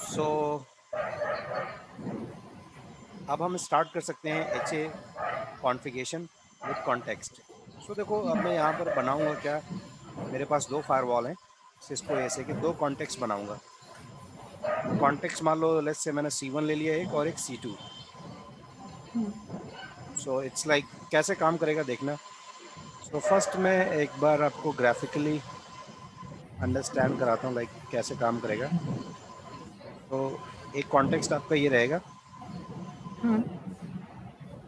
सो अब हम स्टार्ट कर सकते हैं H A configuration with context. So देखो, अब मैं यहाँ पर बनाऊँगा क्या, मेरे पास दो फायरवॉल हैं सिस्को ऐसे के, दो कॉन्टेक्स्ट बनाऊँगा। कॉन्टेक्स्ट मान लो लेट्स से मैंने C1 ले लिया एक और एक C2। सो इट्स लाइक कैसे काम करेगा देखना। सो फर्स्ट मैं एक बार आपको ग्राफिकली अंडरस्टैंड कराता हूँ लाइक कैसे काम करेगा। तो एक कॉन्टेक्स्ट आपका ये रहेगा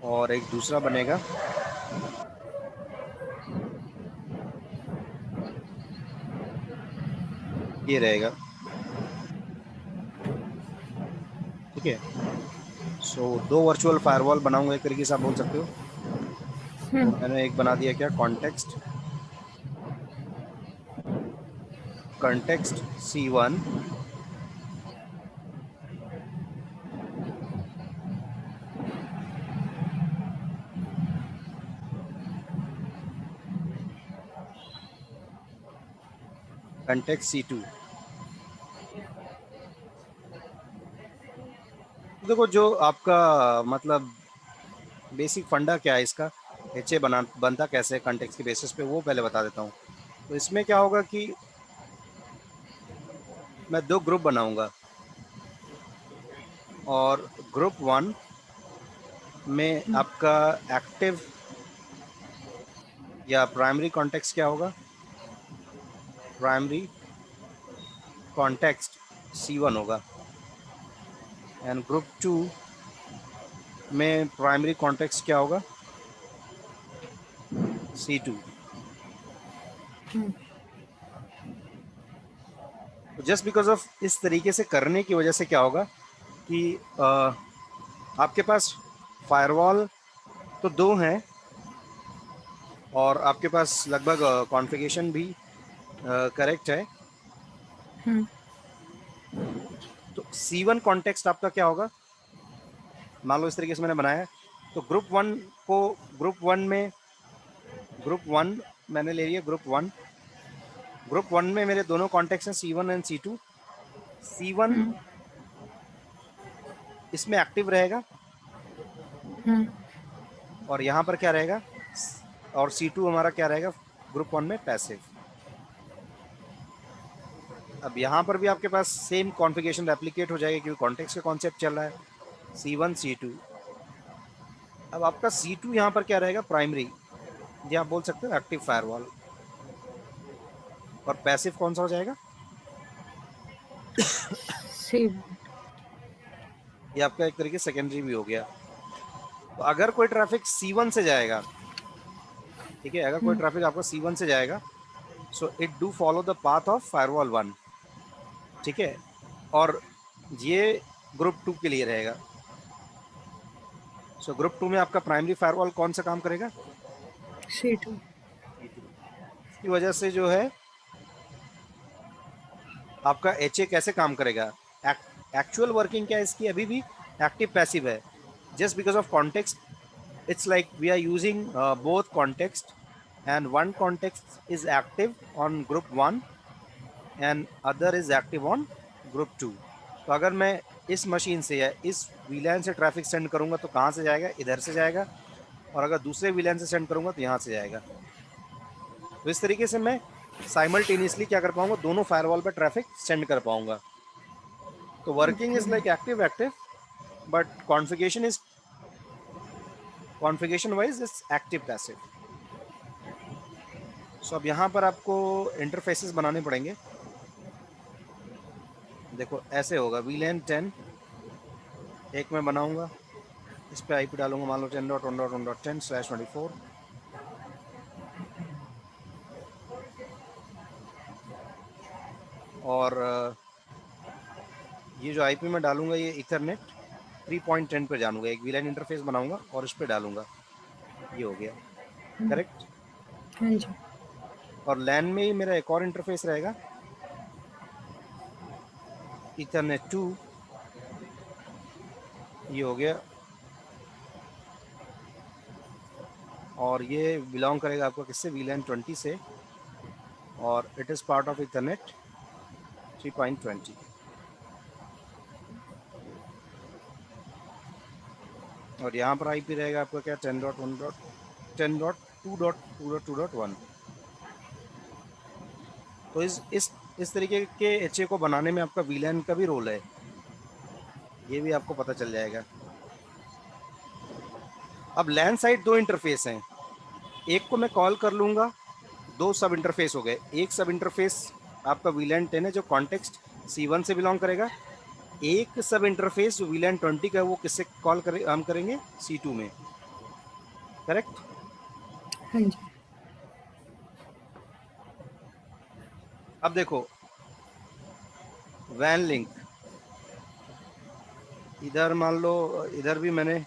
और एक दूसरा बनेगा ये रहेगा, ठीक है। सो दो वर्चुअल फायरवॉल बनाऊंगा एक तरीके से आप बोल सकते हो। तो मैंने एक बना दिया क्या, context context C1 context C2। तो देखो जो आपका मतलब बेसिक फंडा क्या है इसका, एच ए बनता कैसे है कॉन्टेक्स्ट के बेसिस पे, वो पहले बता देता हूँ। तो इसमें क्या होगा कि मैं दो ग्रुप बनाऊंगा और ग्रुप 1 में आपका एक्टिव या प्राइमरी कॉन्टेक्स्ट क्या होगा, प्राइमरी कॉन्टेक्स्ट C1 होगा। एंड ग्रुप 2 में प्राइमरी कॉन्टेक्स्ट क्या होगा, C2। तो जस्ट बिकॉज ऑफ इस तरीके से करने की वजह से क्या होगा कि आपके पास फायरवॉल तो दो हैं और आपके पास लगभग कॉन्फ़िगरेशन भी करेक्ट है। तो C1 कॉन्टेक्स्ट आपका क्या होगा, मान लो इस तरीके से मैंने बनाया है। तो ग्रुप 1 मैंने ले लिया ग्रुप 1 में मेरे दोनों कॉन्टेक्स्ट हैं C1 एंड C2। C1 इसमें एक्टिव रहेगा और यहाँ पर क्या रहेगा, और C2 हमारा क्या रहेगा ग्रुप 1 में पैसिव। अब यहाँ पर भी आपके पास सेम कॉन्फ़िगरेशन रेप्लिकेट हो जाएगा क्योंकि कॉन्टेक्स्ट का कॉन्सेप्ट चल रहा है, C1 C2। अब आपका C2 यहाँ पर क्या रहेगा, प्राइमरी, जी आप बोल सकते हो एक्टिव फायरवॉल। और पैसिव कौन सा हो जाएगा, सेम। ये आपका एक तरीके सेकेंडरी भी हो गया। तो अगर कोई ट्रैफिक C1 से जाएगा, ठीक है, अगर कोई ट्रैफिक आपका C1 से जाएगा, so it do follow the path of firewall 1, ठीक है। और ये ग्रुप 2 के लिए रहेगा। सो ग्रुप 2 में आपका प्राइमरी फायरवॉल कौन सा काम करेगा, C2। इसकी वजह से जो है आपका एच ए कैसे काम करेगा, एक्चुअल वर्किंग क्या है इसकी, अभी भी एक्टिव पैसिव है। Just because of context it's like we are using both context, and one context is active on group 1 and other is active on group 2। तो अगर मैं इस मशीन से या इस वीलैन से ट्रैफिक सेंड करूंगा तो कहाँ से जाएगा, इधर से जाएगा। और अगर दूसरे वीलैन से सेंड करूंगा तो यहाँ से जाएगा। तो इस तरीके से मैं साइमल्टेनियसली क्या कर पाऊंगा, दोनों फायरवॉल पर ट्रैफिक सेंड कर पाऊंगा। तो working is like active active, but configuration wise is active passive. So अब यहाँ पर आपको इंटरफेसेस बनाने पड़ेंगे। देखो ऐसे होगा, VLAN 10 एक मैं बनाऊंगा, इस पे IP डालूंगा, मान लो 10.1.1.10/24। और ये जो IP मैं डालूंगा ये इथरनेट 3.10 पे जानूंगा, एक VLAN इंटरफेस बनाऊंगा और इस पे डालूंगा। ये हो गया करेक्ट। हाँ जी। और LAN में ही मेरा एक और इंटरफेस रहेगा, इथरनेट 2। ये हो गया और ये बिलोंग करेगा आपका किससे, VLAN 20 से, और it is part of Ethernet 3.20। और यहाँ पर आईपी रहेगा आपका क्या 10.1.10.2.2.2.1। तो इस तरीके के एचए को बनाने में आपका वीलैन का भी रोल है, ये भी आपको पता चल जाएगा। अब लैन साइड दो इंटरफेस हैं, एक को मैं कॉल कर लूँगा, दो सब इंटरफेस हो गए। एक सब इंटरफेस आपका वीलैन 10 है जो कॉन्टेक्स्ट C1 से बिलोंग करेगा। एक सब इंटरफेस जो वीलैन 20 का है वो किससे कॉल करे, हम करेंगे C2 में, करेक्ट। हाँ जी। अब देखो वैन लिंक, इधर मान लो इधर भी मैंने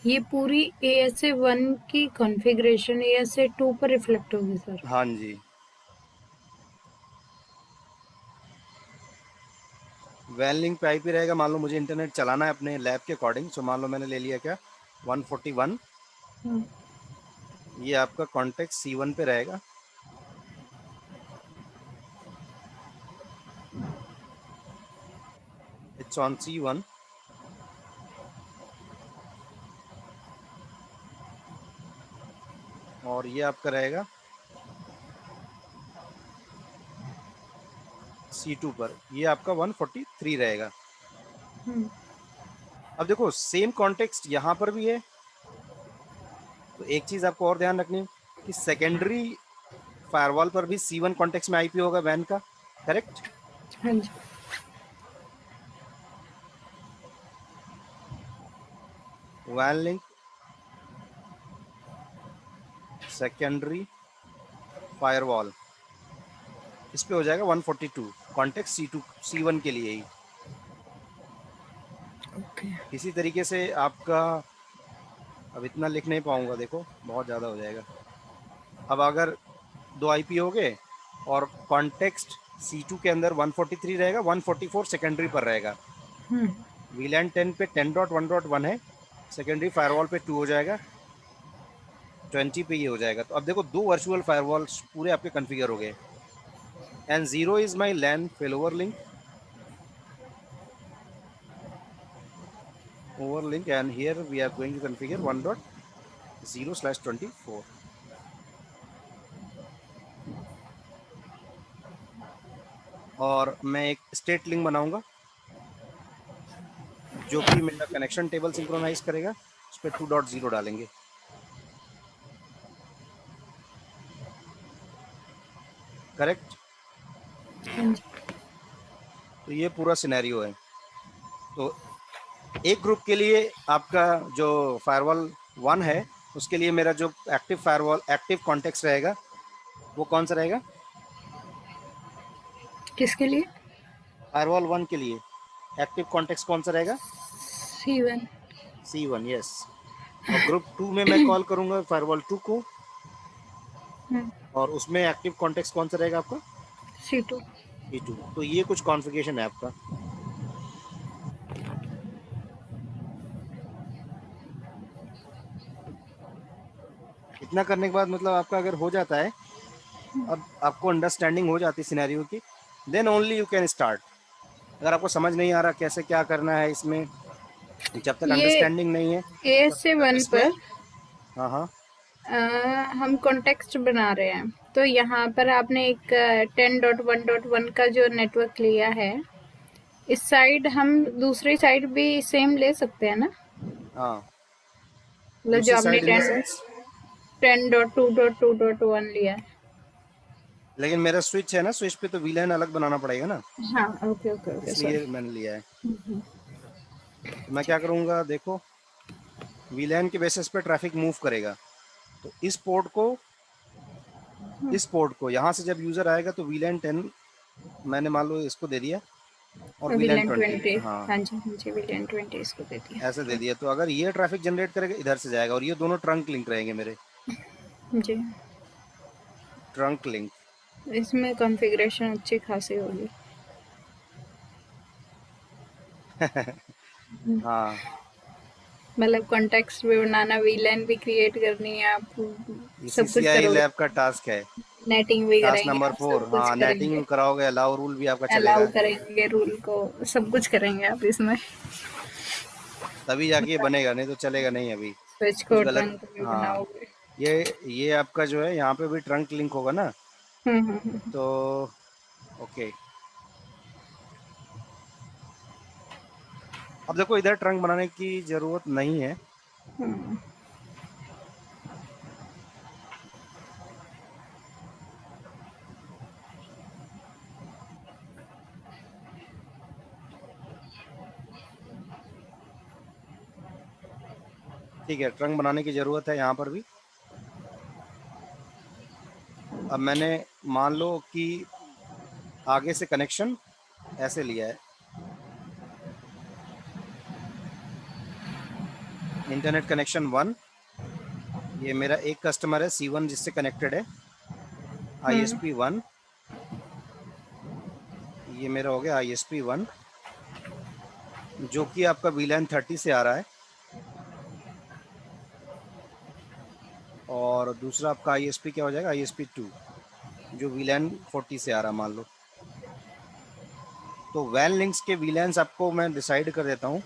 ये पूरी ASA1 की कॉन्फ़िगरेशन ASA2 पर रिफ्लेक्ट होगी सर। हाँ जी, वैन लिंक पे आईपी रहेगा। मान लो मुझे इंटरनेट चलाना है अपने लैब के अकॉर्डिंग, सो मान लो मैंने ले लिया क्या 141, हाँ। ये आपका कॉन्टेक्ट C1 पे रहेगा। It's on C1। और ये आपका रहेगा C2 पर, ये आपका 143 रहेगा। अब देखो सेम कॉन्टेक्स्ट यहाँ पर भी है, तो एक चीज़ आपको और ध्यान रखनी है कि सेकेंडरी फायरवॉल पर भी C1 कॉन्टेक्स्ट में आईपी होगा वैन का, करेक्ट। हाँ जी। वैन लिंक सेकेंडरी फायरवॉल इस पे हो जाएगा 142 कॉन्टेक्स्ट C2 C1 के लिए ही। ओके। इसी तरीके से आपका, अब इतना लिख नहीं पाऊंगा, देखो बहुत ज़्यादा हो जाएगा। अब अगर दो आईपी हो गए और कॉन्टेक्स्ट C2 के अंदर 143 रहेगा, 144 सेकेंडरी पर रहेगा। वीलैन 10 पे 10.1.1 है, सेकेंडरी फायरवॉल पे 2 हो जाएगा, 20 पे ये हो जाएगा। तो अब देखो दो वर्चुअल फायरवॉल्स पूरे आपके कॉन्फ़िगर हो गए। And 0 is my LAN failover link over link, and here we are going to configure 1.0/24। और मैं एक स्टेट लिंक बनाऊंगा जो कि मेरा कनेक्शन टेबल सिंक्रोनाइज करेगा, उस पर 2.0 डालेंगे। करेक्ट। हाँ जी। तो ये पूरा सिनेरियो है। तो एक ग्रुप के लिए आपका जो फायरवॉल 1 है उसके लिए मेरा जो एक्टिव फायरवॉल एक्टिव कॉन्टेक्स्ट रहेगा वो कौन सा रहेगा? किसके लिए? फायरवॉल 1 के लिए एक्टिव कॉन्टेक्स्ट कौन सा रहेगा? C1। C1, yes. और ग्रुप 2 में मैं कॉल करूंगा फायरवॉल 2 को, और उसमें एक्टिव कॉन्टेक्स्ट कौन सा रहेगा आपका? C2। C2। तो ये कुछ कॉन्फ़िगरेशन है आपका। इतना करने के बाद मतलब आपका अगर हो जाता है, अब आपको अंडरस्टैंडिंग हो जाती है सिनेरियो की, then only you can start. अगर आपको समझ नहीं आ रहा कैसे क्या करना है इसमें, जब तक ये अंडरस्टैंडिंग नहीं है तब तक ASA1 इसमें। पर हाँ हाँ। हम कॉन्टेक्स्ट बना रहे हैं, तो यहाँ पर आपने एक 10.1.1 का जो नेटवर्क लिया है, इस साइड हम दूसरी साइड भी सेम ले सकते हैं ना? हाँ, मतलब जो दूसरी आपने साइड इन द सेंस, 10.2.2.1 लिया है। लेकिन मेरा स्विच है ना, स्विच पे तो वीलैन अलग बनाना पड़ेगा ना, हाँ, ओके ओके ओके, इसलिए सॉरी। मैंने लिया है। तो मैं क्या करूँगा, देखो वीलैन के बेसिस पे ट्रैफिक मूव करेगा। तो इस पोर्ट को यहाँ से जब यूज़र आएगा तो वीलैन 10 मैंने मान लो इसको दे दिया, और वीलैन विलियन 20, 20। हाँ हाँ जी हाँ जी, विलियन 20 इसको दे ऐसे दे दिया। दिया। तो अगर ये ट्रैफिक जनरेट करेगा इधर से जाएगा, और ये दोनों ट्रंक लिंक रहेंगे मेरे, जी। Trunk link. इसमें कॉन्फ़िगरेशन अच्छी खासी होगी। हाँ, मतलब कॉन्टेक्स्ट भी बनाना, वीलैन भी क्रिएट करनी है, आप इसी सब कुछ CI करोगे। लैब का टास्क है, नेटिंग भी टास्क करेंगे, नंबर आप 4। सब कुछ हाँ, करेंगे। नेटिंग कराओगे, अलाउ रूल भी आपका अलाउ चलेगा। करेंगे रूल को, सब कुछ करेंगे आप इसमें। तभी जाके ये बनेगा, नहीं तो चलेगा नहीं अभी। स्विच कुछ को गलत। ट्रंक में हाँ, बनाओगे। ये आपका जो है यहाँ पे भी ट्रंक लिंक होगा ना, हम्म। तो ओके। अब देखो इधर ट्रंक बनाने की ज़रूरत नहीं है। हम्म। ठीक है, ट्रंक बनाने की ज़रूरत है यहाँ पर भी। अब मैंने मान लो कि आगे से कनेक्शन ऐसे लिया है, इंटरनेट कनेक्शन 1। ये मेरा एक कस्टमर है C1 जिससे कनेक्टेड है, हम्म। ISP 1। ये मेरा हो गया ISP 1, जो कि आपका VLAN 30 से आ रहा है। और दूसरा आपका ISP क्या हो जाएगा, ISP 2, जो VLAN 40 से आ रहा है मान लो। तो वैन लिंक्स के VLANs आपको मैं डिसाइड कर देता हूँ।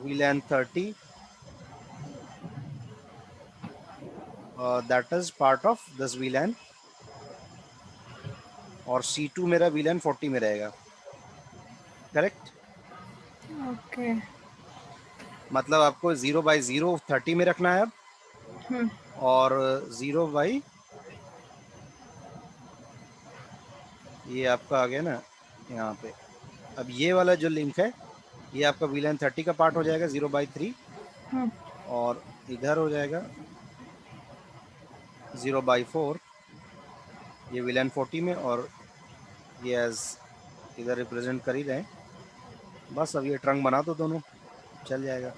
VLAN 30, that is part of this VLAN। और C2 मेरा VLAN 40 में रहेगा, करेक्ट। ओके। मतलब आपको 0/0 30 में रखना है अब, हम्म। और 0 बाई, ये आपका आ गया ना यहाँ पे। अब ये वाला जो लिंक है, ये आपका VLAN 30 का पार्ट हो जाएगा 0/3, हम्म। और इधर हो जाएगा 0/4, ये VLAN 40 में, और ये एज इधर रिप्रेजेंट कर ही रहे हैं। बस अब ये ट्रंक बना दो दोनों, चल जाएगा।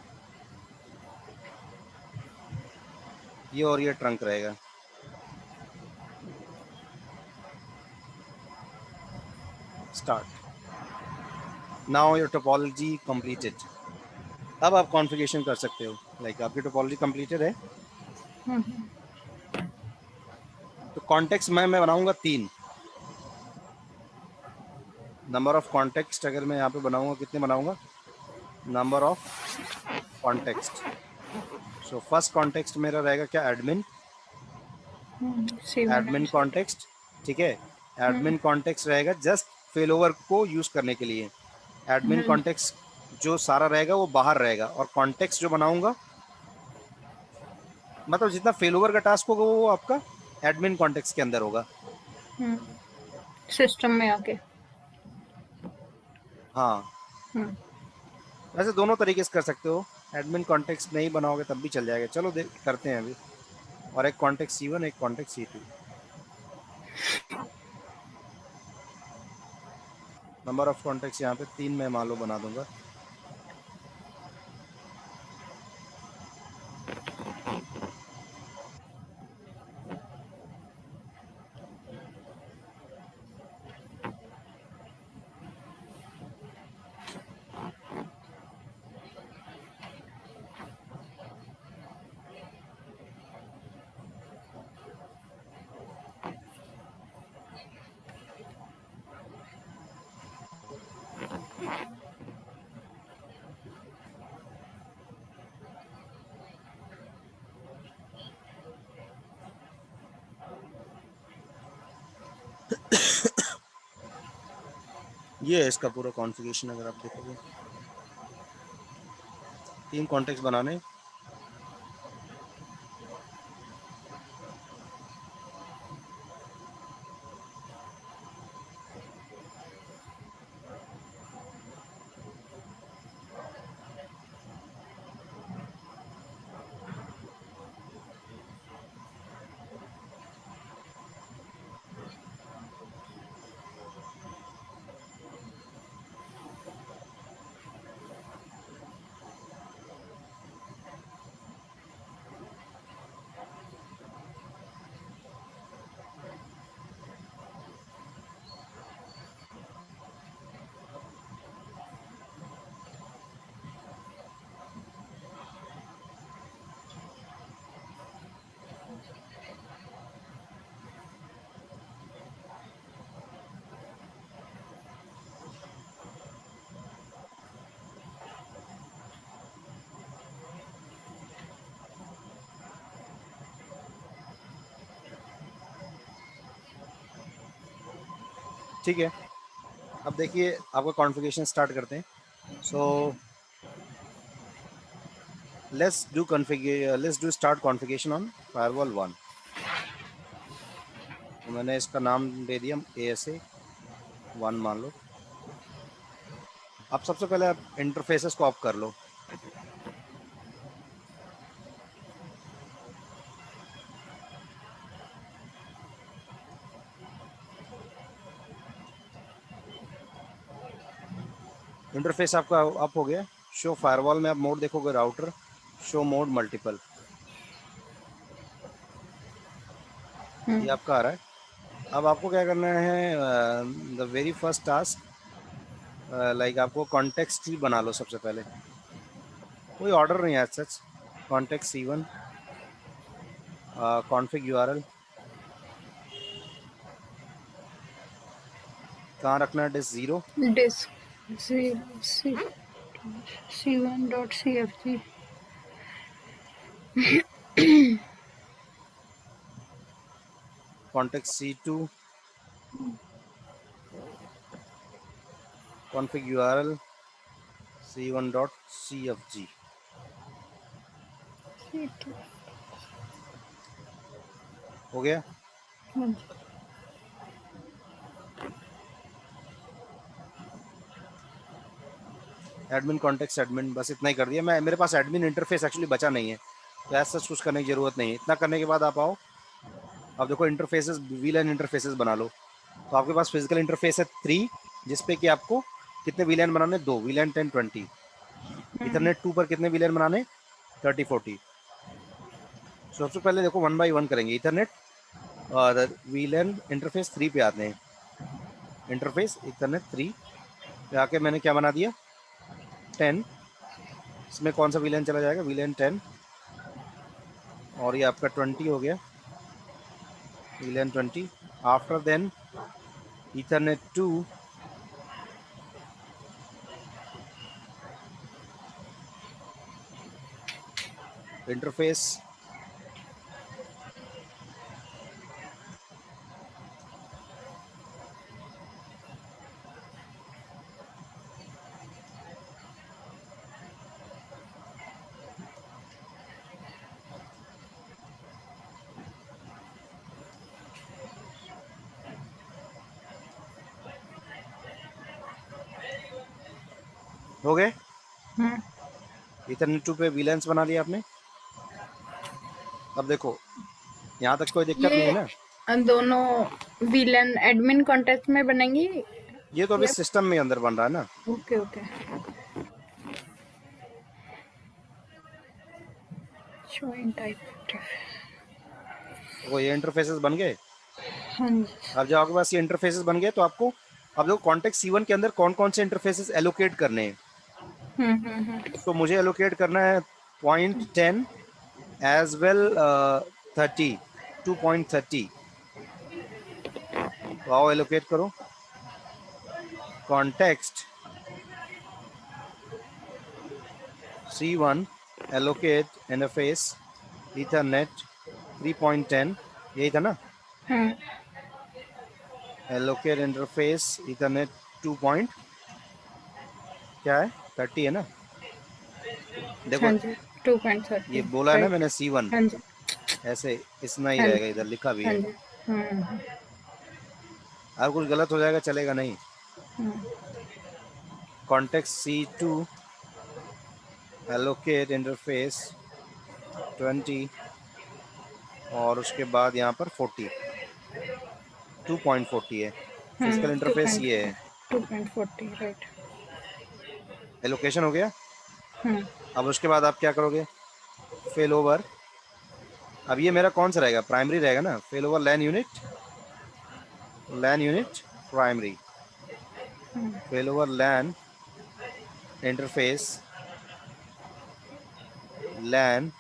ये और ये ट्रंक रहेगा। Start. Now your topology completed. अब आप कॉन्फ़िगरेशन कर सकते हो। लाइक आपकी टोपोलॉजी कंप्लीटेड है। हम्म। तो कॉन्टेक्स्ट मैं बनाऊंगा 3। नंबर ऑफ कॉन्टेक्स्ट अगर मैं यहाँ पे बनाऊंगा, कितने बनाऊंगा, number of context. So first context मेरा रहेगा क्या, admin. C1 admin and C2। Context, ठीक है। हम्म। एडमिन कॉन्टेक्स्ट रहेगा जस्ट फेल ओवर को यूज़ करने के लिए। एडमिन हम्म। कॉन्टेक्स्ट जो सारा रहेगा वो बाहर रहेगा, और कॉन्टेक्स्ट जो बनाऊंगा, मतलब जितना फेल ओवर का टास्क होगा वो आपका एडमिन कॉन्टेक्स्ट के अंदर होगा। सिस्टम में आके। हाँ, हम्म। वैसे दोनों तरीके से कर सकते हो। एडमिन कॉन्टेक्स्ट नहीं बनाओगे तब भी चल जाएगा। चलो देख करते हैं अभी। और एक कॉन्टेक्स्ट C1, एक context C2। Number of contacts यहाँ पे 3 मैं मान लो बना दूंगा। ये है इसका पूरा कॉन्फ़िगरेशन। अगर आप देखोगे 3 कॉन्टेक्स्ट बनाने। ठीक है, अब देखिए आपका कॉन्फ़िगरेशन स्टार्ट करते हैं. So let's do start configuration on firewall 1. तो मैंने इसका नाम दे दिया ASA 1 मान लो. अब सबसे पहले आप इंटरफेसेस को ऑफ कर लो. इंटरफेस आपका अप हो गया. शो फायरवॉल में आप मोड देखोगे राउटर, शो मोड मल्टीपल, ये आपका आ रहा है. अब आपको क्या करना है, the very first task, like आपको कॉन्टेक्स्ट ही बना लो सबसे पहले. कोई ऑर्डर नहीं है सच. कॉन्टेक्स्ट C1, कॉन्फिग URL कहाँ रखना है, disk 0. Disk C1.cfg. Context C2, config URL C1.cfg. हो गया. हाँ जी. एडमिन कॉन्टेक्स्ट एडमिन, बस इतना ही कर दिया मैं. मेरे पास एडमिन इंटरफेस एक्चुअली बचा नहीं है, तो ऐसा कुछ करने की ज़रूरत नहीं है. इतना करने के बाद आप आओ. अब देखो इंटरफेसेस, वीलैन इंटरफेसेस बना लो. तो आपके पास फिजिकल इंटरफेस है 3, जिसपे कि आपको कितने वीलैन बनाने, 2 वीलैन 10 20. इथरनेट 2 पर कितने वीलैन बनाने, 30 40. सबसे पहले देखो 1 बाई 1 करेंगे. इथरनेट और वीलैन इंटरफेस 3 पे आते हैं. इंटरफेस इथरनेट 3 पे आके मैंने क्या बना दिया, 10. इसमें कौन सा वीलैन चला जाएगा, वीलैन 10, और ये आपका 20 हो गया, VLAN 20. After then Ethernet 2, interface हो गए. इथरनेट 2 पे वीलैंस बना लिया आपने. अब देखो यहाँ तक कोई दिक्कत नहीं है ना. ये दोनों वीलन एडमिन कॉन्टेक्स्ट में बनेंगी. ये तो अभी सिस्टम में अंदर बन रहा है ना. Okay okay. Showing type. वो ये इंटरफेसेस बन गए. हाँ जी. अब जब आपके पास ये इंटरफेसेस बन गए, तो आपको अब देखो कॉन्टेक्स्ट C1 के अंदर कौन कौन से इंटरफेसेस एलोकेट करने हैं. तो मुझे एलोकेट करना है 0.10 एज वेल 30, 2.30. तो आओ एलोकेट करो. Context C1 allocate interface Ethernet 3.10, यही था ना. एलोकेट इंटरफेस इथरनेट 2 पॉइंट क्या है, 30 है ना. देखो हाँ जी. 2.30. ये बोला है ना मैंने C1, हाँ जी. ऐसे इतना ही हाँ रहेगा, जी. इधर लिखा भी हाँ है. जी. अगर कुछ गलत हो जाएगा चलेगा नहीं. कॉन्टेक्स्ट C2 एलोकेट इंटरफेस 20, और उसके बाद यहाँ पर 40, 2.40 है. फिजिकल इंटरफेस ये है. 2.40. राइट. एलोकेशन हो गया. अब उसके बाद आप क्या करोगे, फेल ओवर. अब ये मेरा कौन सा रहेगा, प्राइमरी रहेगा ना. फेल ओवर लैन यूनिट, लैन unit primary. Fail over LAN interface लैन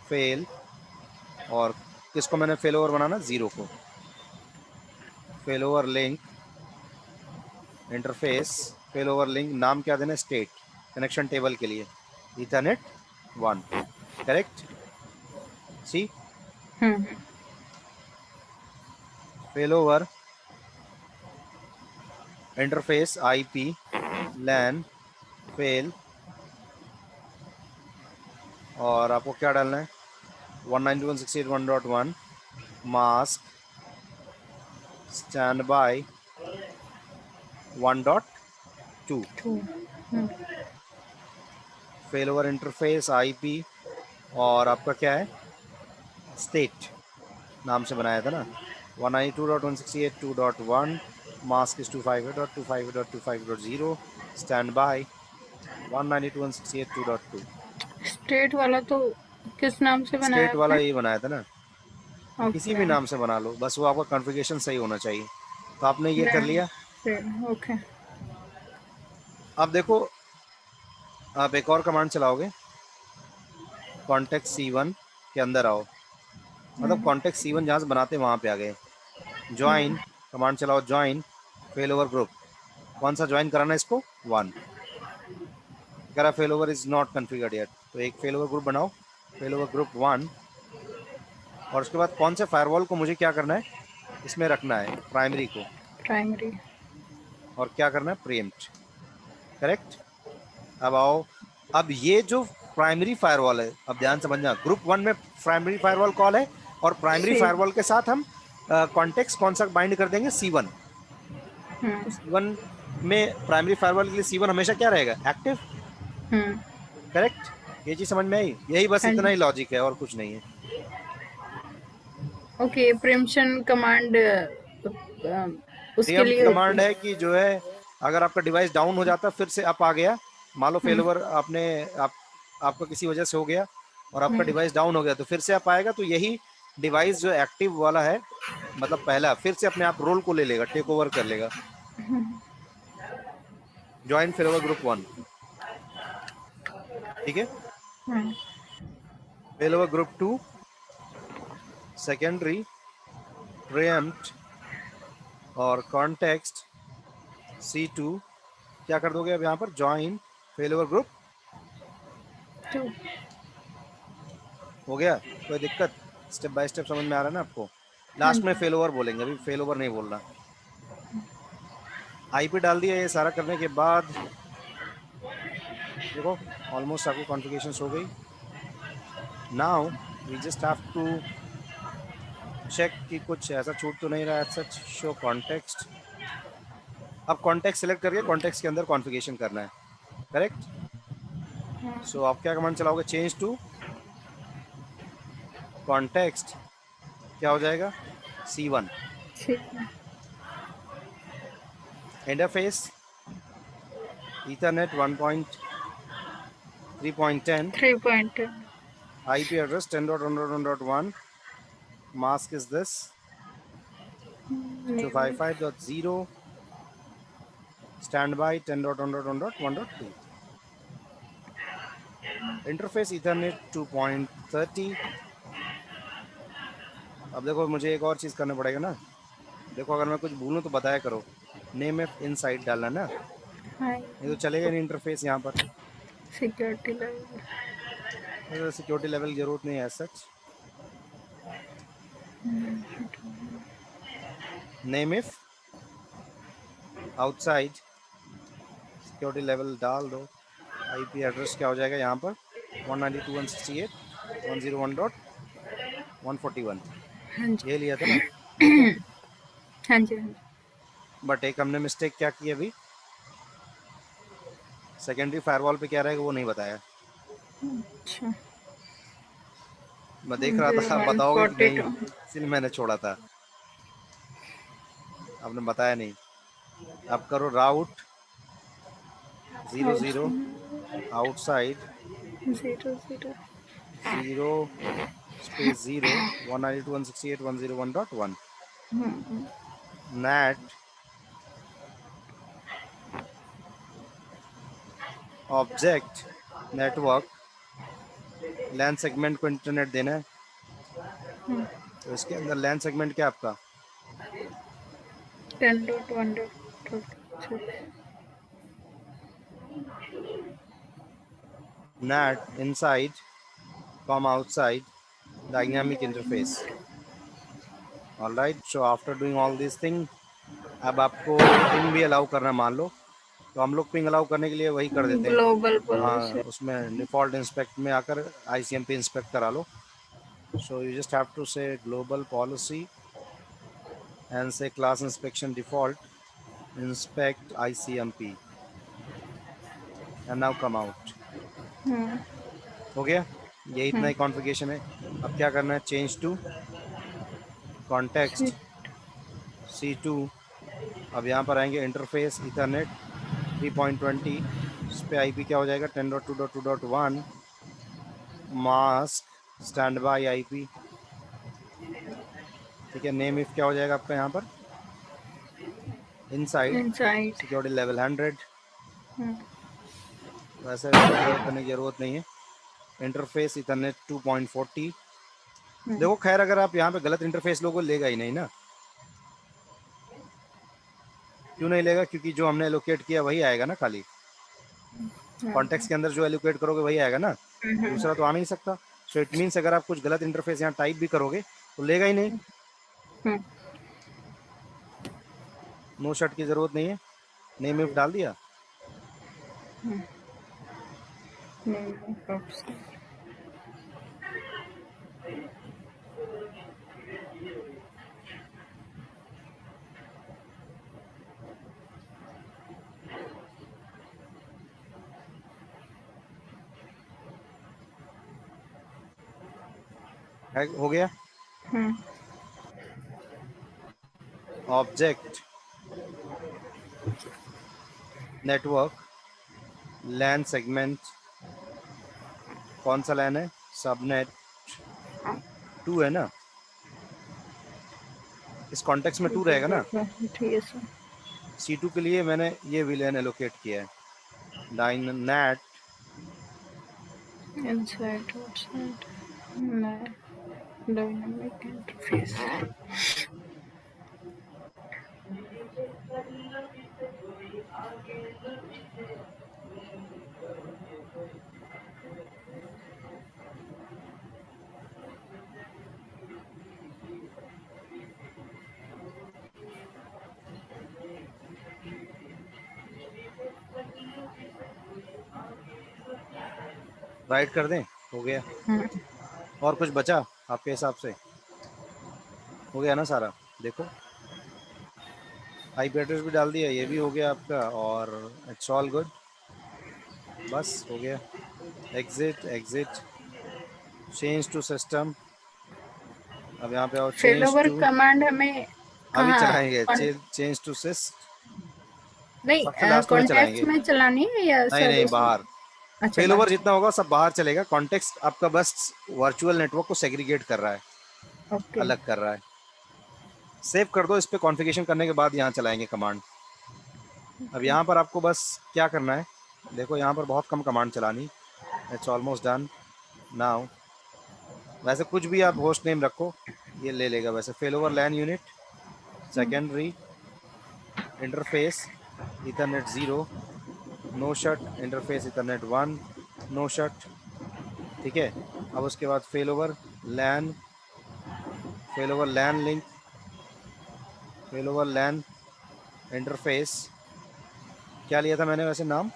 फेल, और किसको मैंने फेल ओवर बनाना, 0 को. Fail over link interface fail over link, नाम क्या देना, स्टेट कनेक्शन टेबल के लिए इथरनेट 1. करेक्ट. सी फेल ओवर इंटरफेस आईपी लैन फेल, और आपको क्या डालना है 192.168.1.1 mask stand by 1.2 fail over interface IP, और आपका क्या है स्टेट नाम से बनाया था ना 192.168.2.1 mask is 258.258.258.0 stand by 192.168.2.2। State वाला तो किस नाम से बनाया स्टेट वाला आपने? यही बनाया था ना, किसी ओके। भी नाम से बना लो, बस वो आपका कॉन्फ़िगरेशन सही होना चाहिए। तो आपने ये कर लिया। फिर ओके। अब देखो, आप एक और कमांड चलाओगे, कॉन्टेक्स्ट C1 के अंदर आओ, मतलब कॉन्टेक्स्ट C1 जहाँ से बनाते हैं वहाँ पे आ गए। ज्वाइन कमांड चलाओ, ज्वाइन फेल ओवर ग्रुप, कौन सा ज्वाइन कराना है इसको 1, कह रहा fail over is not configured yet, तो एक फेल ओवर ग्रुप बनाओ, फेल ओवर ग्रुप 1, और उसके बाद कौन से फायरवॉल को मुझे क्या करना है इसमें रखना है, प्राइमरी को, प्राइमरी। और क्या करना है प्रीएम्प्ट, करेक्ट। अब आओ, अब ये जो प्राइमरी फायरवॉल है, अब ध्यान समझना, ग्रुप 1 में प्राइमरी फायरवॉल कॉल है, और प्राइमरी सी। फायरवॉल के साथ हम कॉन्टेक्स्ट कौन सा बाइंड कर देंगे C1। तो C1 में प्राइमरी फायरवॉल के लिए C1 हमेशा क्या रहेगा एक्टिव, करेक्ट। ये चीज समझ में आई, यही बस हाँ इतना जी। ही लॉजिक है और कुछ नहीं है। ओके, प्रिम्पशन कमांड उसके प्रीएम्प्ट लिए होती कमांड है। है कि जो है अगर आपका डिवाइस डाउन हो जाता फिर से अप आ गया, मान लो फेल ओवर आपका किसी वजह से हो गया और आपका डिवाइस डाउन हो गया, तो फिर से अप आएगा, तो यही डिवाइस जो एक्टिव वाला है, मतलब पहला फिर से अपने आप रोल को ले लेगा, टेक ओवर कर लेगा। ज्वाइन फेल ओवर ग्रुप 1, ठीक है। Fail over group 2 secondary pre-empt और कॉन्टेक्स्ट C2, क्या कर दोगे अब यहाँ पर ज्वाइन फेल ओवर ग्रुप, तो हो गया। कोई दिक्कत, स्टेप बाय स्टेप समझ में आ रहा है ना आपको। हाँ लास्ट में जी। फेल ओवर बोलेंगे, अभी फेल ओवर नहीं बोलना। आईपी डाल दिया, ये सारा करने के बाद देखो ऑलमोस्ट आपकी कॉन्फ़िगरेशन हो गई। Now we just have to check कि कुछ ऐसा छूट तो नहीं रहा है सच। शो कॉन्टेक्स्ट, अब कॉन्टेक्स्ट सेलेक्ट करके कॉन्टेक्स्ट के अंदर कॉन्फ़िगरेशन करना है, करेक्ट। सो आप क्या कमांड चलाओगे, चेंज टू कॉन्टेक्स्ट, क्या हो जाएगा C1, ठीक है। Interface Ethernet 1.3.10, 3.2। IP address 10.1.1.1, mask is this 255.0, standby 10.1.1.1.2, interface Ethernet 2.30। अब देखो मुझे एक और चीज़ करना पड़ेगा ना, देखो अगर मैं कुछ भूलूँ तो बताया करो, नेम एफ इनसाइड डालना ना, हाँ, नहीं तो चलेगा नहीं इंटरफेस यहाँ पर। Security level. सिक्योरिटी लेवल की जरूरत नहीं है सच। Name if outside security level डाल दो। आईपी एड्रेस क्या हो जाएगा यहाँ पर 192.168.101.141, हाँ जी। ये लिया था ना, ठीक है। हाँ जी। हाँ जी। बट एक हमने मिस्टेक क्या की अभी, सेकेंडरी फायरवॉल पे क्या रहेगा वो नहीं बताया। अच्छा। मैं देख रहा था आप बताओगे कि नहीं, 142। इसलिए मैंने छोड़ा था, आपने बताया नहीं। अब करो route 00 outside 0 0। 0 space 0 192.168.101.1 NAT object network, LAN segment को इंटरनेट देना है, तो इसके अंदर लैन सेगमेंट क्या आपका 10.1.2। NAT inside outside dynamic interface. All right, so after doing all these things, अब आपको पिंग भी अलाउ करना मान लो, तो हम लोग पिंग अलाउ करने के लिए वही कर देते हैं। ग्लोबल हाँ, पॉलिसी। उसमें डिफ़ॉल्ट इंस्पेक्ट में आकर ICMP इंस्पेक्ट करा लो। So you just have to say global policy and say class inspection default inspect ICMP and now come out. हो गया, ये इतना ही कॉन्फ़िगरेशन है। अब क्या करना है, चेंज टू कॉन्टेक्स्ट C2। अब यहाँ पर आएंगे इंटरफेस इथरनेट 3.20, इस पर IP क्या हो जाएगा 10.2.2.1 मास्क स्टैंड बाई IP। ठीक है, नेम इफ क्या हो जाएगा आपका यहाँ पर इनसाइड इनसाइड। Security level 100। वैसे कॉन्फ़िगर करने की ज़रूरत नहीं है। Interface Ethernet 2.40। देखो खैर अगर आप यहाँ पे गलत इंटरफेस लोगो लेगा ही नहीं ना। क्यों नहीं लेगा, क्योंकि जो हमने एलोकेट किया वही आएगा ना, खाली कॉन्टेक्स्ट के अंदर जो एलोकेट करोगे वही आएगा ना, दूसरा तो आ नहीं सकता। सो इट मीन्स अगर आप कुछ गलत इंटरफेस यहाँ टाइप भी करोगे तो लेगा ही नहीं। नो शर्ट की ज़रूरत नहीं है, नेम इफ डाल दिया। हो गया। ऑब्जेक्ट नेटवर्क लैन सेगमेंट, कौन सा लैन है, सबनेट 2 है ना, इस कॉन्टेक्स्ट में 2 रहेगा ना। ठीक है सर। C2 के लिए मैंने ये विलेन एलोकेट किया है, डायनेट inside outside dynamic interface. Write कर दें, हो गया। और कुछ बचा आपके हिसाब से, हो गया ना सारा। देखो IP एड्रेस भी डाल दिया, ये भी हो गया आपका, और इट्स ऑल गुड, बस हो गया। Exit exit, change to system. अब यहाँ पे आओ, चेंज फेलोवर टू, कमांड हमें अभी कहाँ चलाएंगे चेंज टू सिस, सबसे नहीं, लास्ट में कॉन्टेक्स्ट चलाएंगे। में चलानी है या नहीं नहीं, सर्विस में? बाहर। अच्छा फेल ओवर बात। जितना होगा सब बाहर चलेगा, कॉन्टेक्स्ट आपका बस वर्चुअल नेटवर्क को सेग्रीगेट कर रहा है, ओके। अलग कर रहा है। सेव कर दो, इस पर कॉन्फ़िगरेशन करने के बाद यहाँ चलाएंगे कमांड। अब यहाँ पर आपको बस क्या करना है, देखो यहाँ पर बहुत कम कमांड चलानी, इट्स ऑलमोस्ट डन नाउ। वैसे कुछ भी आप होस्ट नेम रखो, ये ले लेगा। वैसे fail over LAN unit secondary interface ethernet 0, no shut interface ethernet 1, no shut. ठीक है, अब उसके बाद fail over LAN link, fail over LAN interface, क्या लिया था मैंने वैसे नाम,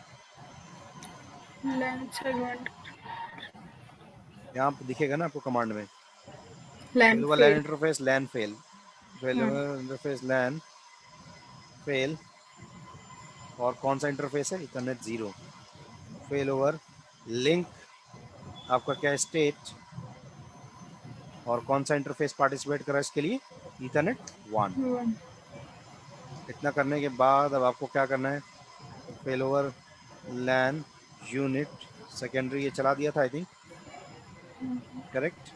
लैन सेगमेंट, यहाँ पे दिखेगा ना आपको कमांड में, लैन fail over LAN fail. Interface लैन फेल, फेल ओवर इंटरफेस लैन फेल, और कौन सा इंटरफेस है, इथरनेट 0, फेल ओवर लिंक आपका क्या स्टेट, और कौन सा इंटरफेस पार्टिसिपेट कर रहा है इसके लिए, इथरनेट 1। इतना करने के बाद अब आपको क्या करना है, fail over LAN unit secondary, ये चला दिया था I think, correct.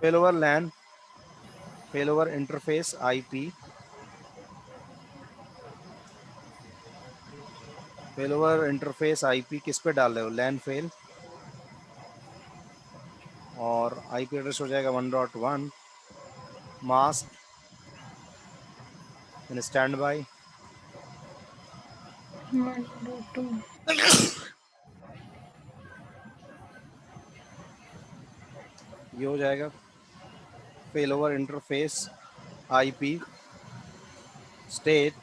Fail over LAN, fail over interface IP, fail over interface IP किस पे डाल रहे हो, लैन फेल, और IP एड्रेस हो जाएगा 1.1 मास्क इन स्टैंड बाई। ये हो जाएगा fail over interface IP state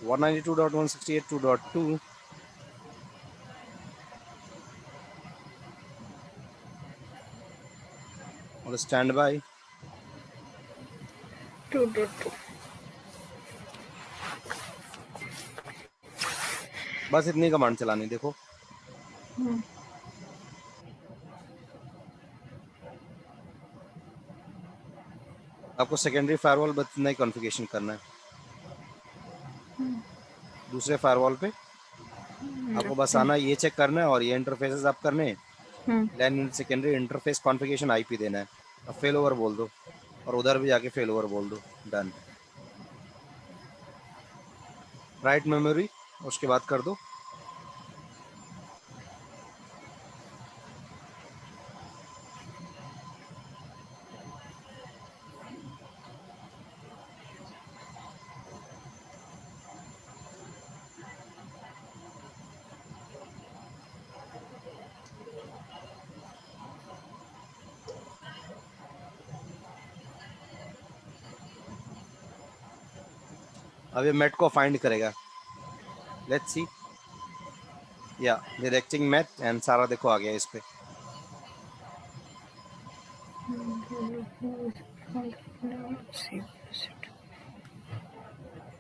192.168.2.2 और स्टैंड बाय 2.2। बस इतनी कमांड चलानी। देखो आपको सेकेंडरी फायरवॉल बस नई कॉन्फ़िगरेशन करना है। दूसरे फायरवॉल पे आपको बस आना, ये चेक करना है और ये इंटरफेसेस आप करने हैं। Then secondary interface configuration IP देना है। अब फेल ओवर बोल दो और उधर भी जाके फेल ओवर बोल दो। डन। राइट मेमोरी उसके बाद कर दो। अब ये मेट को फाइंड करेगा। Let's see. या डिरेक्टिंग मेट एंड सारा देखो आ गया इस पे।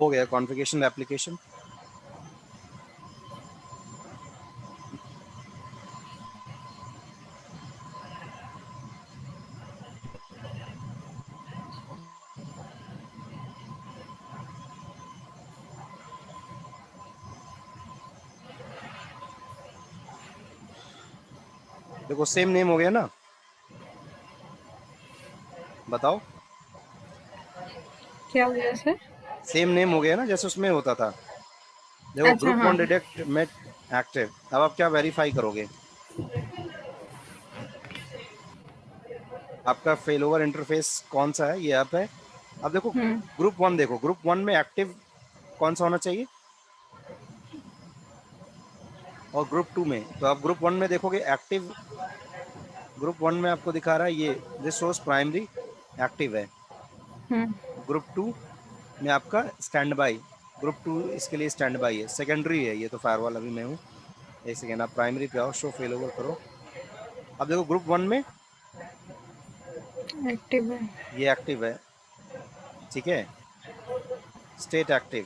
हो गया कॉन्फ़िगरेशन एप्लीकेशन। देखो सेम नेम हो गया ना। बताओ। क्या हो गया सर? सेम नेम हो गया ना जैसे उसमें होता था। देखो अच्छा, ग्रुप हाँ। One detect mate active. अब आप क्या वेरीफाई करोगे? आपका फेल ओवर इंटरफेस कौन सा है? ये ऐप है। अब देखो ग्रुप वन, देखो ग्रुप वन में एक्टिव कौन सा होना चाहिए और ग्रुप टू में। तो आप ग्रुप वन में देखोगे एक्टिव। ग्रुप वन में आपको दिखा रहा है ये दिस सोर्स प्राइमरी एक्टिव है। ग्रुप टू में आपका स्टैंड बाई। ग्रुप टू इसके लिए स्टैंड बाई है, सेकेंडरी है ये तो फायरवॉल अभी मैं हूँ। एक सेकेंड, आप प्राइमरी पे आओ, शो फेल ओवर करो। अब देखो ग्रुप वन में एक्टिव है। ये एक्टिव है, ठीक है, स्टेट एक्टिव।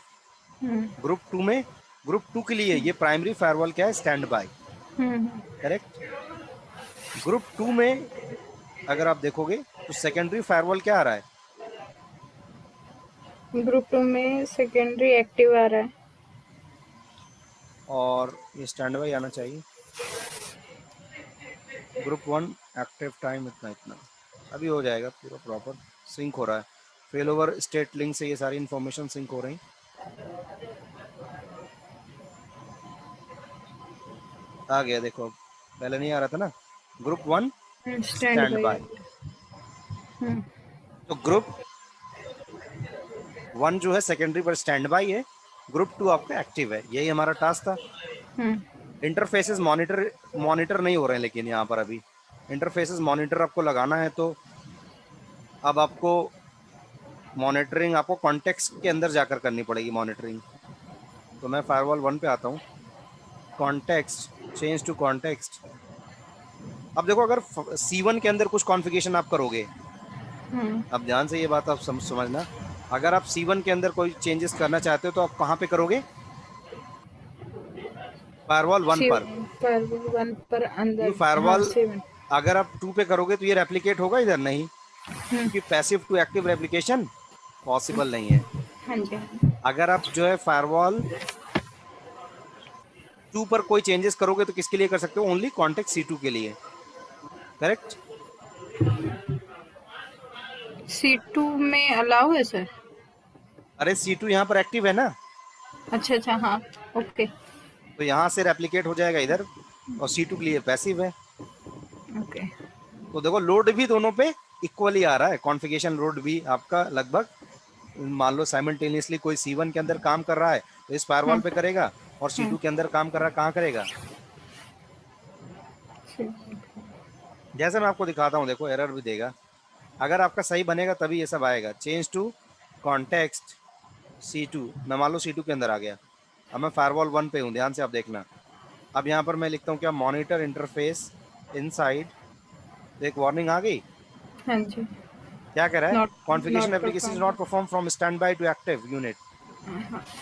ग्रुप टू में, ग्रुप टू के लिए ये प्राइमरी फायरवॉल क्या है? Standby. Correct. Group two में अगर आप देखोगे तो सेकेंडरी फायरवॉल क्या आ रहा है? ग्रुप 2 में सेकेंडरी एक्टिव आ रहा है। और ये स्टैंड बाई आना चाहिए। ग्रुप वन एक्टिव टाइम इतना इतना। अभी हो जाएगा पूरा प्रॉपर सिंक हो रहा है। फेल ओवर स्टेट लिंक से ये सारी इंफॉर्मेशन सिंक हो रही। आ गया देखो, पहले नहीं आ रहा था ना। Group one stand standby आ बाय। गया। तो ग्रुप वन जो है सेकेंडरी पर स्टैंड बाई है, ग्रुप टू आपका एक्टिव है। यही हमारा टास्क था। इंटरफेसेस मॉनिटर नहीं हो रहे हैं लेकिन यहाँ पर अभी इंटरफेसेस मॉनिटर आपको लगाना है। तो अब आपको मॉनिटरिंग आपको कॉन्टेक्स्ट के अंदर जाकर करनी पड़ेगी मॉनिटरिंग। तो मैं फायरवॉल वन पे आता हूँ। Context, change to context. अब देखो अगर C1 के अंदर कुछ कॉन्फ़िगरेशन आप करोगे, अब ध्यान से ये बात आप समझना। अगर आप C1 के अंदर कोई चेंजेस करना चाहते हो तो आप कहाँ पे करोगे? फायरवॉल वन पर। वन पर क्योंकि अंदर, हाँ, फायरवॉल 7। अगर आप 2 पे करोगे तो ये रेप्लिकेट होगा इधर नहीं, क्योंकि passive to active replication possible नहीं है। हाँ जी, हाँ। अगर आप जो है फायरवॉल 2 पर कोई चेंजेस करोगे तो किसके लिए कर सकते हो? ओनली कॉन्टेक्ट C2 के लिए। करेक्ट। C2 में अलाउ है सर? अरे C2 यहाँ पर एक्टिव है ना, अच्छा अच्छा, हाँ, ओके तो यहाँ से रेप्लिकेट हो जाएगा इधर, और C2 के लिए पैसिव है। ओके। तो देखो लोड भी दोनों पे इक्वली आ रहा है। कॉन्फ़िगरेशन लोड भी आपका लगभग, मान लो साइमल्टेनियसली कोई C1 के अंदर काम कर रहा है तो इस फायरवॉल पे करेगा, और C2 के अंदर काम कर रहा है कहाँ करेगा? जैसे मैं आपको दिखाता हूँ, देखो एरर भी देगा। अगर आपका सही बनेगा तभी ये सब आएगा। चेंज टू कॉन्टेक्स्ट C2, मैं मान लो C2 के अंदर आ गया। अब मैं फायरवॉल 1 पे हूँ, ध्यान से आप देखना। अब यहाँ पर मैं लिखता हूँ क्या, मॉनिटर इंटरफेस इनसाइड, तो एक वार्निंग आ गई। हाँ जी। क्या कह रहा है, not configuration not application is not perform. Perform from stand by two active unit.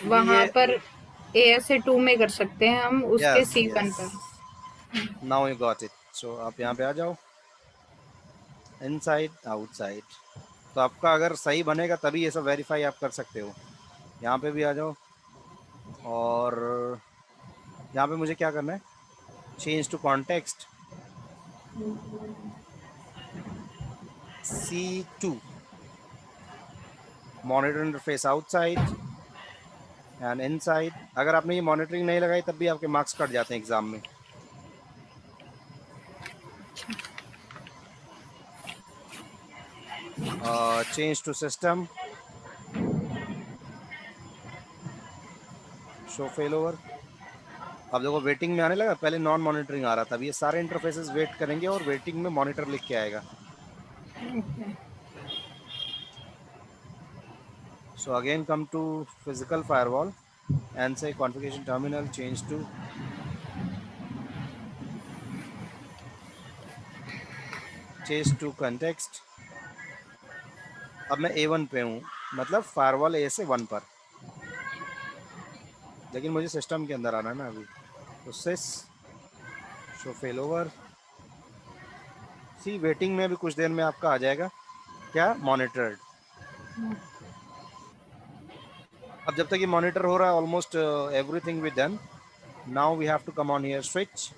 वहाँ ये पर ASA2 में कर सकते हैं हम, उसके यस C1 यस, पर। Now you got it. So आप यहाँ पे आ जाओ, इनसाइड आउटसाइड। तो आपका अगर सही बनेगा तभी ये सब वेरीफाई आप कर सकते हो। यहाँ पे भी आ जाओ, और यहाँ पे मुझे क्या करना है, change to context C2, monitor interface outside and inside. अगर आपने ये मॉनिटरिंग नहीं लगाई तब भी आपके मार्क्स कट जाते हैं एग्जाम में। Change to system, show fail over. अब देखो वेटिंग में आने लगा, पहले नॉन मॉनिटरिंग आ रहा था। अब ये सारे इंटरफेसेस वेट करेंगे और वेटिंग में मॉनिटर लिख के आएगा। So again come to physical firewall and say configuration terminal, change to context. अब मैं A1 पे हूँ, मतलब फायरवॉल A से 1 पर, लेकिन मुझे सिस्टम के अंदर आना है ना अभी। तो सिस शो फेल ओवर, सी वेटिंग में भी कुछ देर में आपका आ जाएगा क्या, मॉनिटर्ड। अब जब तक ये मॉनिटर हो रहा है, almost everything we done. Now we have to come on here switch.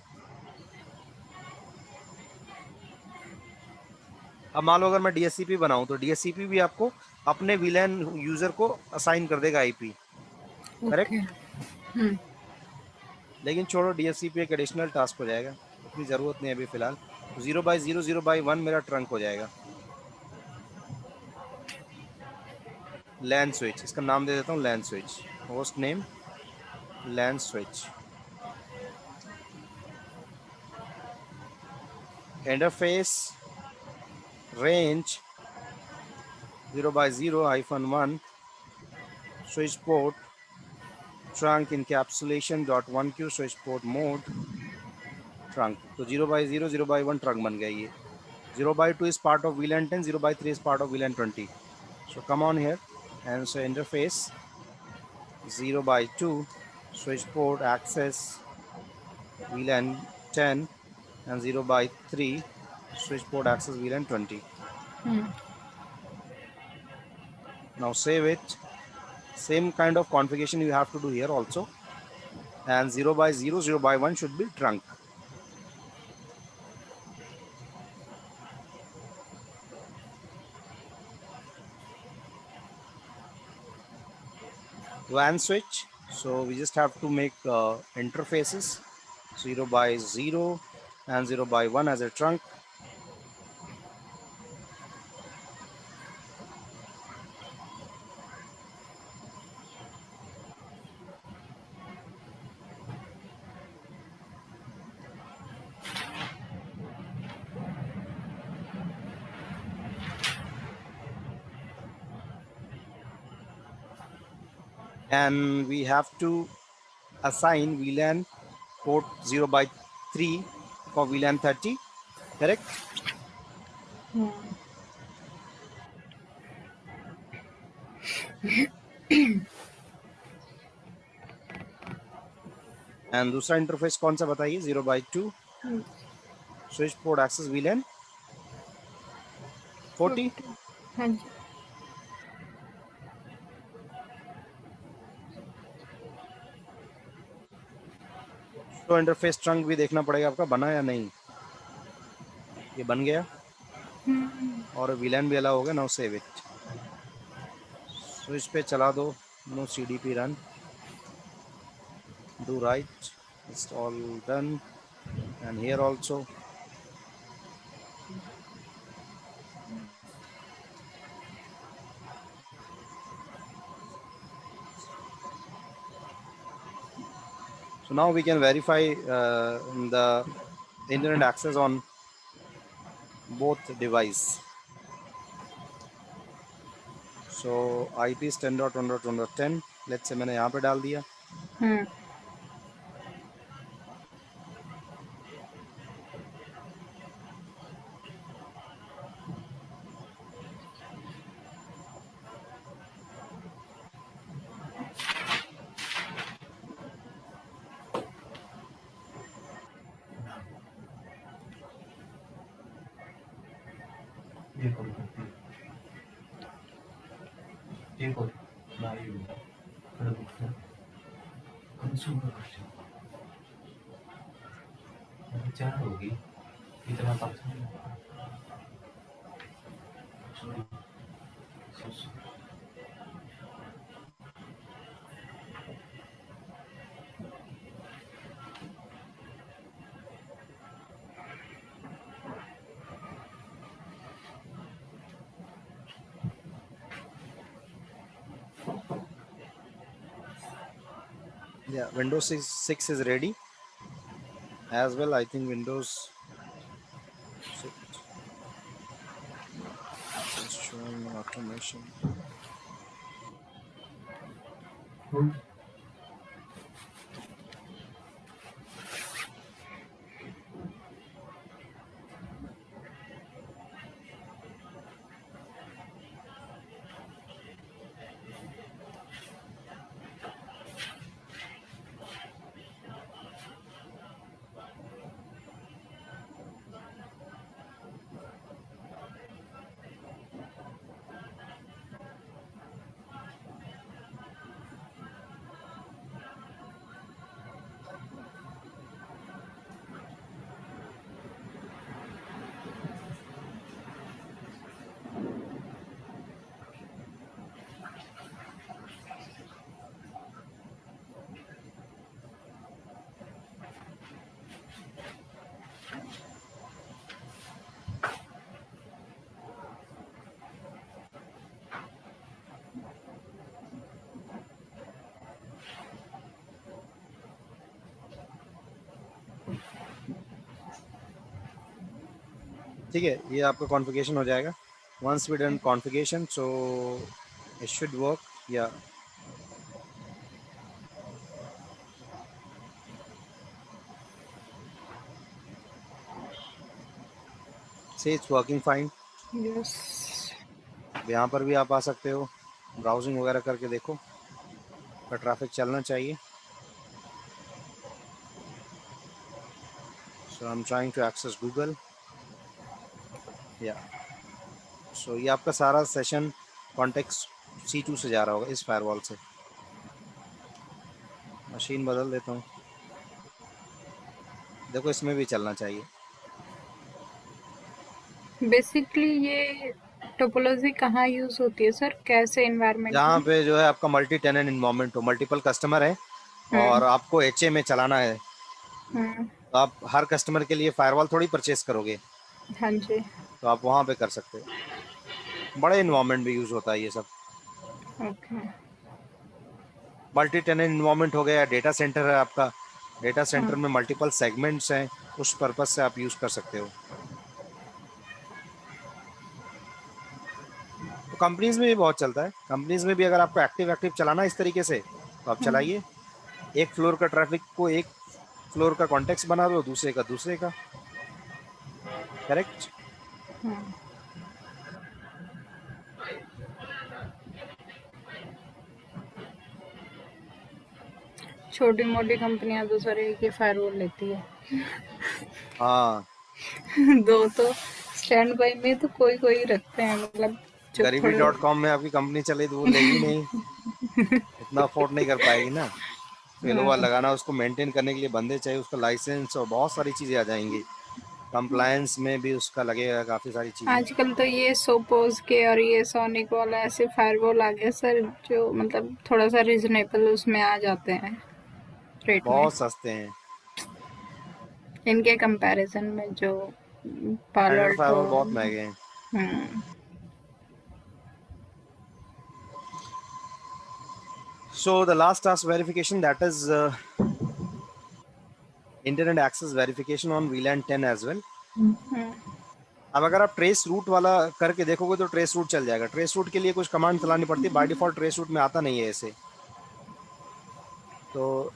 अब मान लो अगर मैं DSCP बनाऊं, तो DSCP भी आपको अपने VLAN यूजर को असाइन कर देगा IP, ओके। करेक्ट। लेकिन छोड़ो, DSCP एक एडिशनल टास्क हो जाएगा, उतनी ज़रूरत नहीं अभी फ़िलहाल। तो 0/0 0/1 मेरा ट्रंक हो जाएगा। लैन स्विच, इसका नाम दे देता हूँ LAN switch, host name LAN switch. Interface range 0/0-1, switch port trunk encapsulation dot 1q switch port mode trunk। तो 0/0 0/1 trunk बन गया ये। 0/2 is part of VLAN 10, 0/3 is part of VLAN 20। So come on here and so interface 0/2 switch port access VLAN 10 and 0/3 switch port access VLAN 20। Now save it. Same kind of configuration you have to do here also, and 0/0 0/1 should be trunk। WAN switch, so we just have to make interfaces 0/0 and 0/1 as a trunk। And we have to assign VLAN port 0/3 for VLAN 30, correct। And दूसरा interface कौन सा बताइए, 0/2 switch port access VLAN 40। हाँ जी। तो interface trunk भी देखना पड़ेगा आपका बना या नहीं। ये बन गया और VLAN भी अलाउ हो गया। नाउ सेव इट, स्विच पे चला दो, नो CDP रन, do right, it's all done, and here also so now we can verify the internet access on both device. So IP is 10.1.1.10. Let's say मैंने यहाँ पे डाल दिया. होगी इतना Yeah, Windows 6 is ready as well. I think Windows 6 is showing automation. ठीक है, ये आपका कॉन्फ़िगरेशन हो जाएगा. Once we done configuration, so it should work. Yeah. See, it's working fine. Yes. यहाँ पर भी आप आ सकते हो, ब्राउजिंग वगैरह करके देखो, पर ट्रैफिक चलना चाहिए. So I'm trying to access Google. Yeah. So ये आपका सारा सेशन कॉन्टेक्स्ट C2 से जा रहा होगा, इस फायरवॉल से. मशीन बदल देता हूँ. देखो इसमें भी चलना चाहिए. बेसिकली ये टोपोलॉजी कहाँ यूज होती है सर, कैसे एनवायरनमेंट जहाँ में? पे जो है आपका मल्टी टेनेंट इन्वायरमेंट हो, मल्टीपल कस्टमर है और आपको HA में चलाना है, तो आप हर कस्टमर के लिए फायरवॉल थोड़ी परचेस करोगे, हाँ जी. तो आप वहाँ पे कर सकते हो. बड़े इन्वायरमेंट भी यूज़ होता है ये सब. ओके. मल्टी टेनेंट इन्वायरमेंट हो गया, डेटा सेंटर है आपका, डेटा सेंटर में मल्टीपल सेगमेंट्स हैं, उस पर्पज से आप यूज़ कर सकते हो. तो कंपनीज में भी बहुत चलता है. कंपनीज में भी अगर आपको एक्टिव एक्टिव चलाना है इस तरीके से, तो आप चलाइए. एक फ्लोर का ट्रैफिक को एक फ्लोर का कॉन्टेक्स्ट बना दो, दूसरे का दूसरे का. करेक्ट. छोटी मोटी कंपनियां तो सर एक ही फायरवॉल लेती है. हाँ, दो तो स्टैंड बाई में तो कोई कोई रखते हैं, मतलब जो थोड़े. गरीबी.com में आपकी कंपनी चले तो वो लेगी नहीं, इतना अफोर्ड नहीं कर पाएगी ना. फेलोवर लगाना, उसको मेंटेन करने के लिए बंदे चाहिए, उसका लाइसेंस और बहुत सारी चीज़ें आ जाएंगी. कंप्लायंस में भी उसका लगेगा काफ़ी सारी चीज़ें. आजकल तो ये सोपोज के और ये सोनिक वाला ऐसे फायरवॉल आ गया सर, जो मतलब थोड़ा सा रिजनेबल उसमें आ जाते हैं रेट में, बहुत सस्ते हैं. इनके कंपैरिजन में जो पालो स्टैंडर्ड अल्टो. फायरवॉल बहुत महंगे हैं. So the last task verification, that is internet access verification on VLAN 10 as well. अब अगर आप ट्रेस रूट वाला करके देखोगे तो ट्रेस रूट चल जाएगा। ट्रेस रूट के लिए कुछ कमांड चलानी पड़ती है, बाय डिफॉल्ट ट्रेस रूट में आता नहीं है ऐसे। तो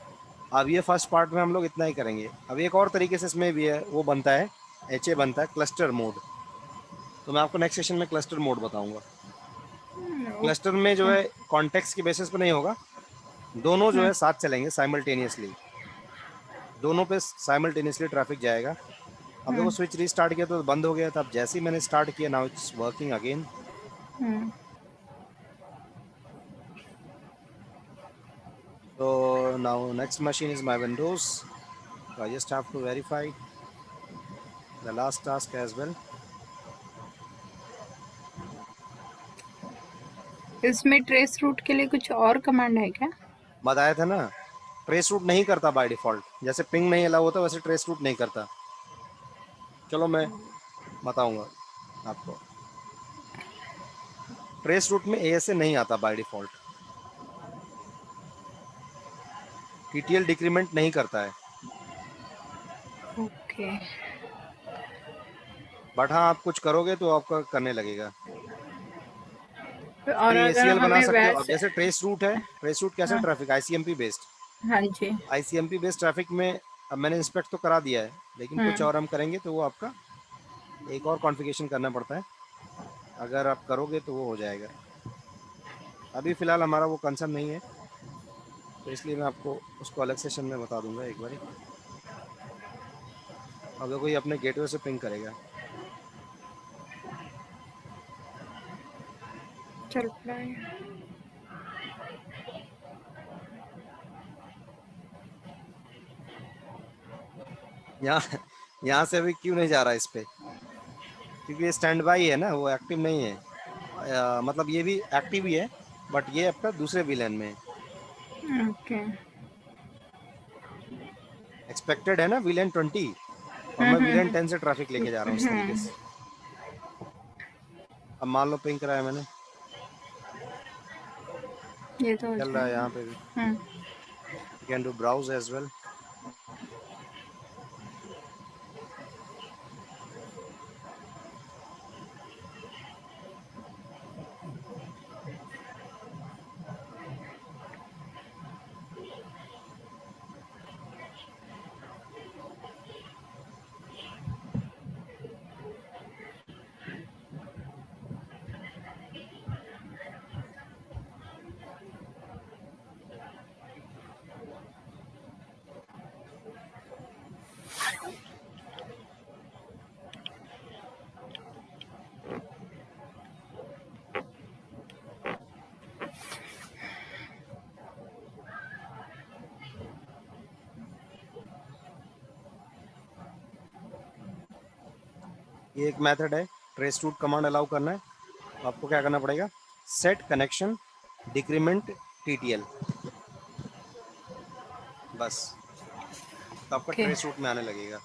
अब ये फर्स्ट पार्ट में हम लोग इतना ही करेंगे। अब एक और तरीके से इसमें भी है, वो बनता है HA बनता है क्लस्टर मोड। तो मैं आपको नेक्स्ट सेशन में क्लस्टर मोड बताऊंगा। क्लस्टर में जो है कॉन्टेक्स्ट की बेसिस पे नहीं होगा, दोनों जो है साथ चलेंगे साइमल्टेनियसली, दोनों पे साइमल्टेनियसली ट्रैफिक जाएगा। अब देखो स्विच रीस्टार्ट किया तो बंद हो गया था, अब जैसे ही मैंने स्टार्ट किया now it's working again. So now next machine is my Windows. So I just have to verify the last task as well. इसमें ट्रेस रूट के लिए कुछ और कमांड है क्या? बताया था ना, ट्रेस रूट नहीं करता बाय डिफॉल्ट, जैसे पिंग नहीं अलाउ होता वैसे ट्रेस रूट नहीं करता। चलो मैं बताऊंगा आपको। ट्रेस रूट में ASA नहीं आता बाय डिफॉल्ट, TTL डिक्रीमेंट नहीं करता है। ओके। बट हाँ आप कुछ करोगे तो आपका करने लगेगा। और ये अगर ACL बना हमें सकते हो। अब वैसे, जैसे ट्रेस रूट है, ट्रेस रूट कैसे हाँ ट्रैफिक ICMP बेस्ड, हाँ जी, ICMP बेस्ड ट्रैफिक में अब मैंने इंस्पेक्ट तो करा दिया है, लेकिन कुछ और हम करेंगे तो वो आपका एक और कॉन्फ़िगरेशन करना पड़ता है। अगर आप करोगे तो वो हो जाएगा। अभी फ़िलहाल हमारा वो कंसर्न नहीं है, तो इसलिए मैं आपको उसको अलग सेशन में बता दूंगा एक बारी। अगर कोई अपने गेटवे से पिंग करेगा, चल रहा है। यहाँ यहाँ से अभी क्यों नहीं जा रहा इस पे, क्योंकि ये स्टैंड बाई है ना, वो एक्टिव नहीं है। मतलब ये भी एक्टिव ही है, बट ये आपका दूसरे विलेन में है। ओके। एक्सपेक्टेड है ना विलेन 20, और मैं विलेन 10 से ट्रैफिक लेके जा रहा हूँ इस तरीके से। अब मान लो पिंग कराया मैंने, ये तो हो चल रहा है जाएगा। यहाँ पे भी। You can do browse as well. ये एक मेथड है, ट्रेस रूट कमांड अलाउ करना है। तो आपको क्या करना पड़ेगा, सेट कनेक्शन डिक्रीमेंट TTL, बस तो आपका ओके। ट्रेस रूट में आने लगेगा।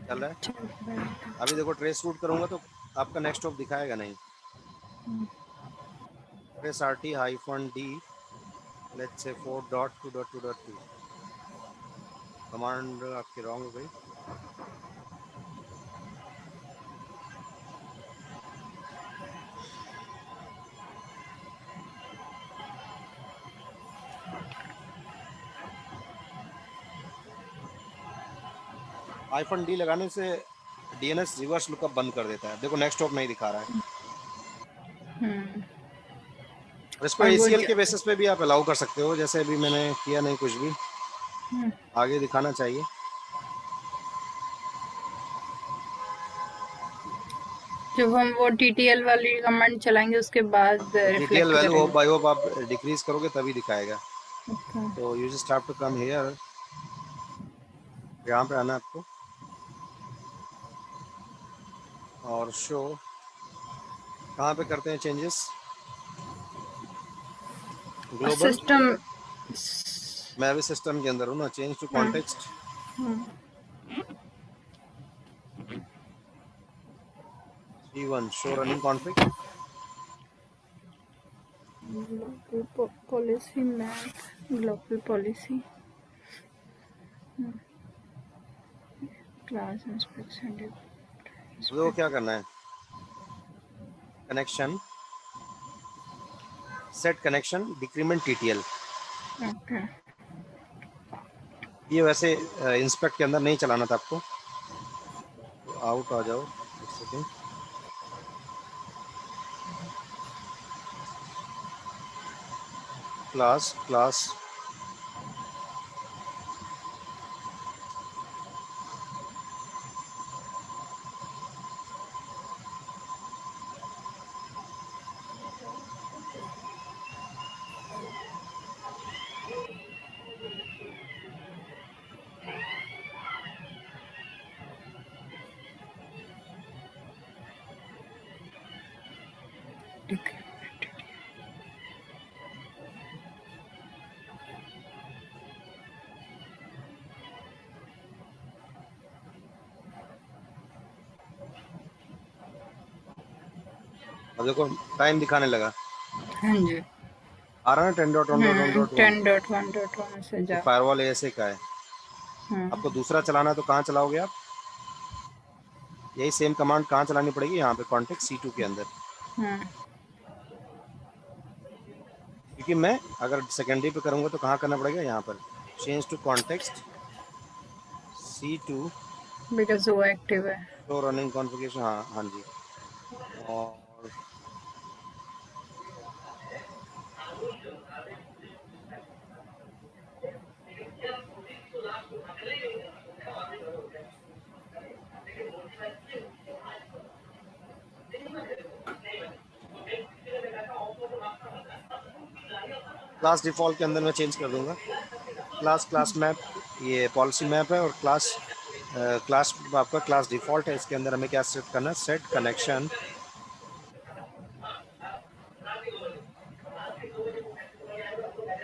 चल रहा है। चल रहा है। अभी देखो ट्रेस रूट करूंगा तो आपका नेक्स्ट स्टॉप दिखाएगा नहीं। Press RT-D, let's say 4.2.2.2। Command आपकी रॉन्ग हो गई। -D लगाने से DNS रिवर्स लुकअप बंद कर देता है। देखो नेक्स्ट स्टॉप नहीं दिखा रहा है। और इसको और वो ACL के बेसिस पे भी आप अलाउ कर सकते हो, जैसे अभी मैंने किया नहीं कुछ भी, आगे दिखाना चाहिए। जब हम वो TTL वाली कमांड चलाएंगे उसके बाद TTL रिफ्लेक्ट वैल्यू करेगा। बाई होप आप डिक्रीज करोगे तभी दिखाएगा। ओके। तो you just have to come here, यहाँ पे आना है आपको, और शो कहाँ पे करते हैं चेंजेस, ग्लोबल। सिस्टम। मैं अभी सिस्टम के अंदर हूँ ना, change to context, C1 show running config. global policy map, global policy, class inspection. तो क्या करना है, connection, set connection, decrement TTL. Okay. ये वैसे इंस्पेक्ट के अंदर नहीं चलाना था आपको, आउट आ जाओ एक सेकेंड। क्लास क्लास अब देखो टाइम दिखाने लगा, हाँ जी। आ रहा है 10.1.1.1। 10.1.1 से तो जाओ। फायरवॉल ऐसे का है। हाँ। आपको दूसरा चलाना है तो कहाँ चलाओगे आप, यही सेम कमांड कहाँ चलानी पड़ेगी, यहाँ पे कॉन्टेक्स्ट C2 के अंदर। हाँ। क्योंकि मैं अगर सेकेंडरी पे करूँगा तो कहाँ करना पड़ेगा, यहाँ पर change to context C2 because वो एक्टिव है। तो रनिंग कॉन्फ़िगरेशन, हाँ हाँ जी। और क्लास डिफ़ॉल्ट के अंदर मैं चेंज कर दूंगा। क्लास मैप, ये पॉलिसी मैप है, और क्लास आपका क्लास डिफ़ॉल्ट है। इसके अंदर हमें क्या सेट करना है, सेट कनेक्शन,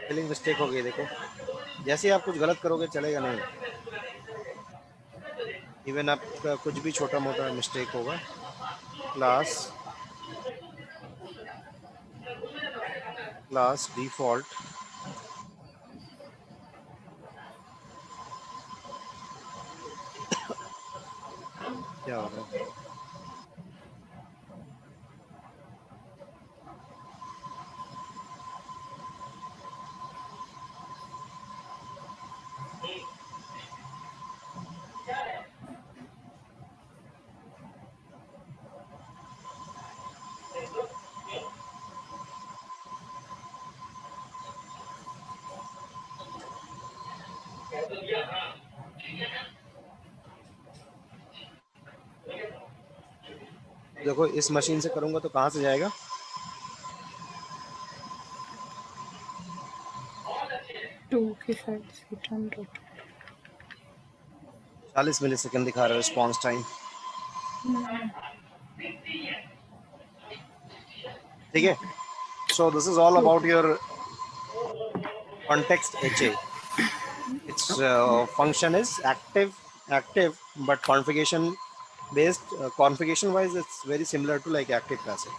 स्पेलिंग मिस्टेक हो गई देखो, जैसे ही आप कुछ गलत करोगे चलेगा नहीं, इवन आपका कुछ भी छोटा मोटा मिस्टेक होगा। क्लास डिफ़ॉल्ट, क्या हो रहा है, देखो इस मशीन से करूँगा तो कहाँ से जाएगा, 2 की साइड से 40 मिलीसेकंड दिखा रहा है रिस्पॉन्स टाइम। ठीक है, so this is all about your context HA. Its function is active, but configuration based, configuration wise it's very similar to like active passive.